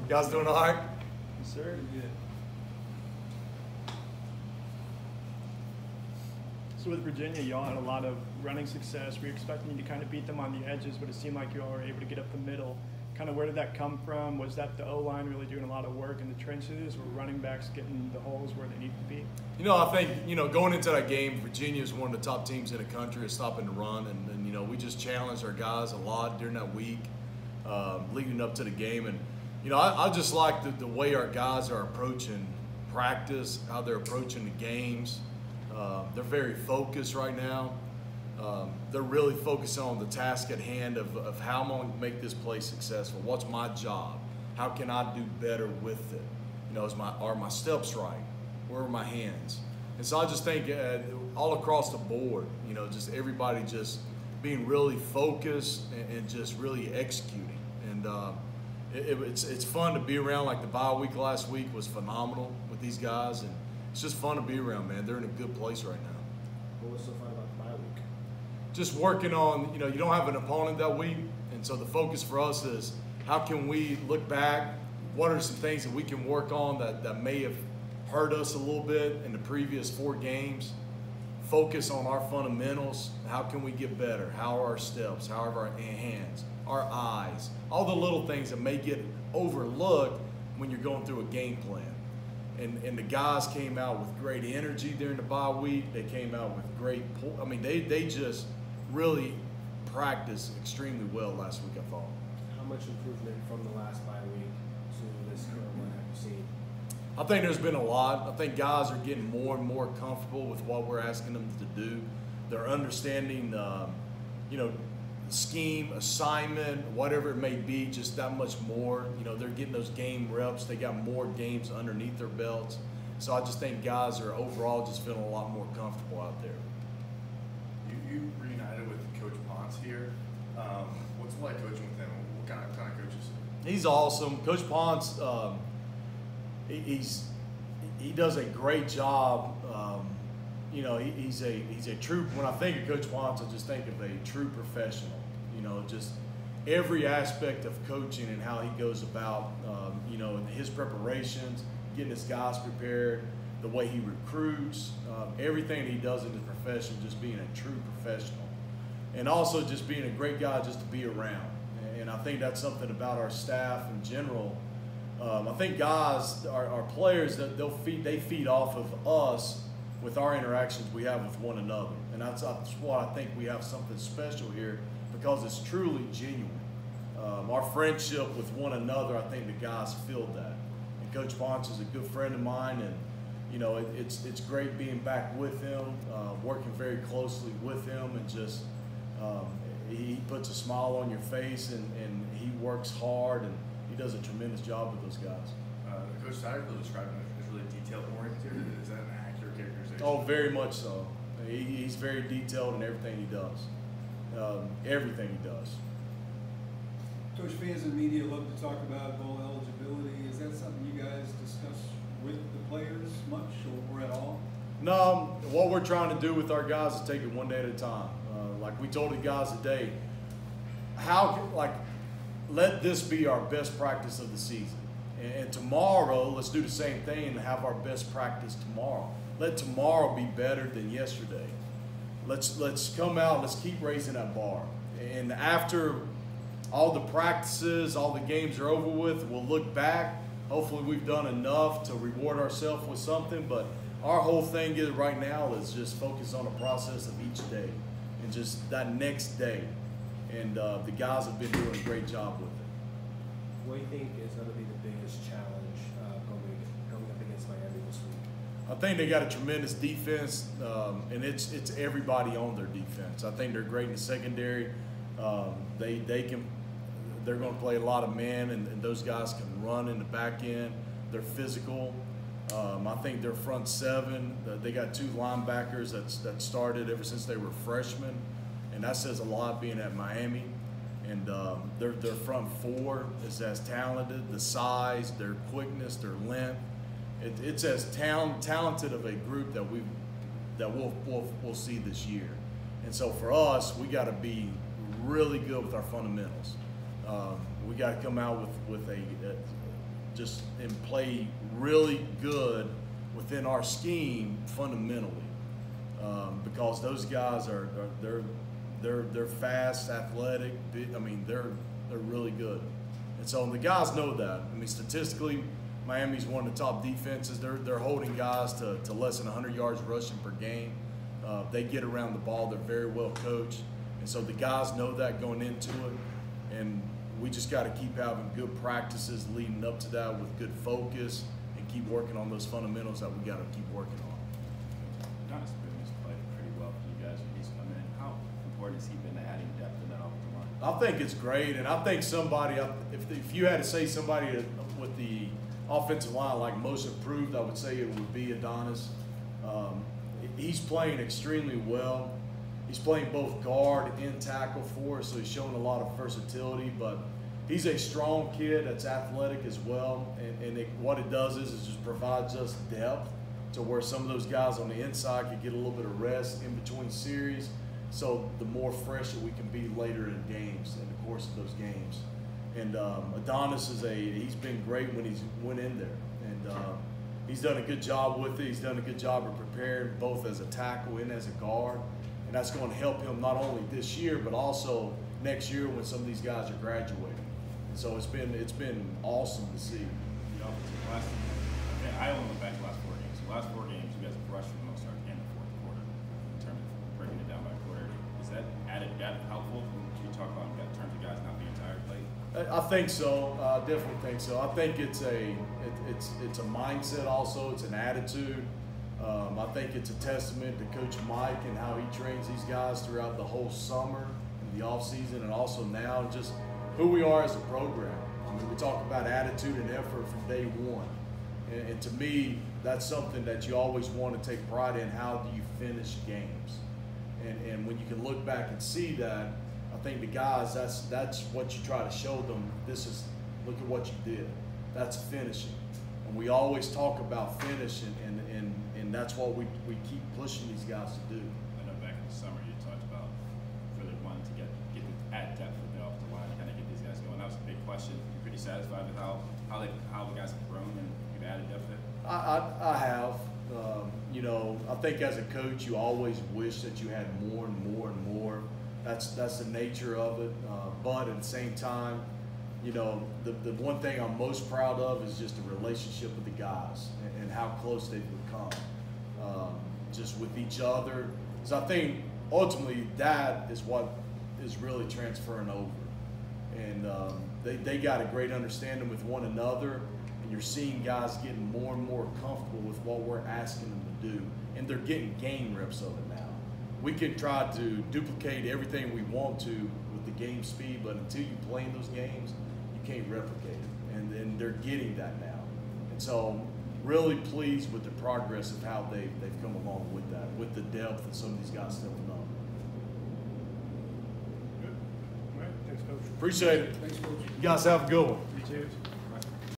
You guys doing all right? Yes, sir. Good. So with Virginia, y'all had a lot of running success. We were expecting you to kind of beat them on the edges, but it seemed like you all were able to get up the middle. Kind of where did that come from? Was that the O-line really doing a lot of work in the trenches, or running backs getting the holes where they need to be? You know, I think, going into that game, Virginia is one of the top teams in the country at stopping the run. And we just challenged our guys a lot during that week, leading up to the game. And, I just like the way our guys are approaching practice, how they're approaching the games. They're very focused right now. They're really focusing on the task at hand of how I'm going to make this play successful. What's my job? How can I do better with it? Are my steps right? Where are my hands? And so I just think all across the board, just everybody just being really focused and just really executing. And it's fun to be around. Like the bye week last week was phenomenal with these guys, and it's just fun to be around, man. They're in a good place right now. What was so fun about the bye week? Just working on, you don't have an opponent that week, and so the focus for us is how can we look back, what are some things that we can work on that may have hurt us a little bit in the previous 4 games, focus on our fundamentals, how can we get better, how are our steps, how are our hands, our eyes, all the little things that may get overlooked when you're going through a game plan. And the guys came out with great energy during the bye week. They came out with great they just really practiced extremely well last week, I thought. How much improvement from the last bye week to this current one have you seen? I think there's been a lot. I think guys are getting more and more comfortable with what we're asking them to do. They're understanding, scheme, assignment, whatever it may be, just that much more. They're getting those game reps. They got more games underneath their belts. So I just think guys are overall just feeling a lot more comfortable out there. You reunited with Coach Ponce here. What's it like coaching with him? What kind of coaches? He's awesome. Coach Ponce, he does a great job. He's a true. When I think of Coach Ponce, I just think of a true professional. Just every aspect of coaching and how he goes about, his preparations, getting his guys prepared, the way he recruits, everything he does in his profession, just being a true professional, and also just being a great guy just to be around. And I think that's something about our staff in general. I think guys, our players, they feed off of us with our interactions we have with one another. And that's why I think we have something special here, because it's truly genuine. Our friendship with one another, I think the guys feel that. And Coach Ponce is a good friend of mine, and it's great being back with him, working very closely with him, and just he puts a smile on your face, and he works hard, and he does a tremendous job with those guys. Coach Satterfield described him as really detail-oriented. Is that an accurate characterization? Oh, very much so. He's very detailed in everything he does. Everything he does. Coach, fans and media love to talk about bowl eligibility. Is that something you guys discuss with the players much or at all? No, what we're trying to do with our guys is take it one day at a time. Like we told the guys today, let this be our best practice of the season. And tomorrow, let's do the same thing and have our best practice tomorrow. Let tomorrow be better than yesterday. Let's come out, let's keep raising that bar. And after all the practices, all the games are over with, we'll look back. Hopefully we've done enough to reward ourselves with something, but our whole thing is right now is just focus on the process of each day and just that next day. And the guys have been doing a great job with it. What do you think is going to be the biggest challenge going up against Miami this week? I think they got a tremendous defense, and it's everybody on their defense. I think they're great in the secondary. They're going to play a lot of man, and those guys can run in the back end. They're physical. I think their front seven, they got 2 linebackers that started ever since they were freshmen, and that says a lot being at Miami. And their front 4 is as talented. The size, their quickness, their length. It's as talented of a group that we'll see this year. And so for us, we got to be really good with our fundamentals. We got to come out with and play really good within our scheme fundamentally, because those guys they're fast, athletic. I mean, they're really good, and so the guys know that. I mean, statistically, Miami's one of the top defenses. They're holding guys to less than 100 yards rushing per game. They get around the ball. They're very well coached, and so the guys know that going into it, and we just got to keep having good practices leading up to that with good focus and keep working on those fundamentals that we got to keep working on. Adonis has played pretty well for you guys when he's come in. How important has he been to adding depth in that offensive line? I think it's great, and I think somebody, if you had to say somebody with the offensive line like most improved, I would say it would be Adonis. He's playing extremely well. He's playing both guard and tackle for us, so he's showing a lot of versatility. But he's a strong kid that's athletic as well, and what it does is it just provides us depth to where some of those guys on the inside can get a little bit of rest in between series, so the more fresh that we can be later in games, in the course of those games. And Adonis he's been great when he's went in there, and he's done a good job with it. He's done a good job of preparing both as a tackle and as a guard. And that's going to help him not only this year, but also next year when some of these guys are graduating. And so it's been awesome to see. I only went back to the last 4 games. The last 4 games, you guys have rushed for the most starts in the fourth quarter in terms of breaking it down by quarter. Is that added helpful? Can you talk about in terms of guys not being tired late? I think so. I definitely think so. I think it's a mindset also. It's an attitude. I think it's a testament to Coach Mike and how he trains these guys throughout the whole summer and the offseason, and also now, and just who we are as a program. I mean, we talk about attitude and effort from day one. And to me, that's something that you always want to take pride in. How do you finish games? And when you can look back and see that, I think the guys, that's what you try to show them. Look at what you did. That's finishing. And we always talk about finish, and that's what we keep pushing these guys to do. I know back in the summer you talked about really wanting to get add depth with the offensive line, kind of get these guys going. That was a big question. You pretty satisfied with how the guys have grown and you've added depth there? I have. I think as a coach, you always wish that you had more and more and more. That's the nature of it. But at the same time, the one thing I'm most proud of is just the relationship with the guys and how close they've become, just with each other. So I think ultimately that is what is really transferring over, and they got a great understanding with one another, and you're seeing guys getting more and more comfortable with what we're asking them to do, and they're getting game reps of it now. We can try to duplicate everything we want to with the game speed, but until you play in those games, you can't replicate it, and they're getting that now. And so really pleased with the progress of how they've come along with that, with the depth that some of these guys stepping up. Good. All right. Thanks, Coach. Appreciate it. Thanks, Coach. You guys have a good one. You too.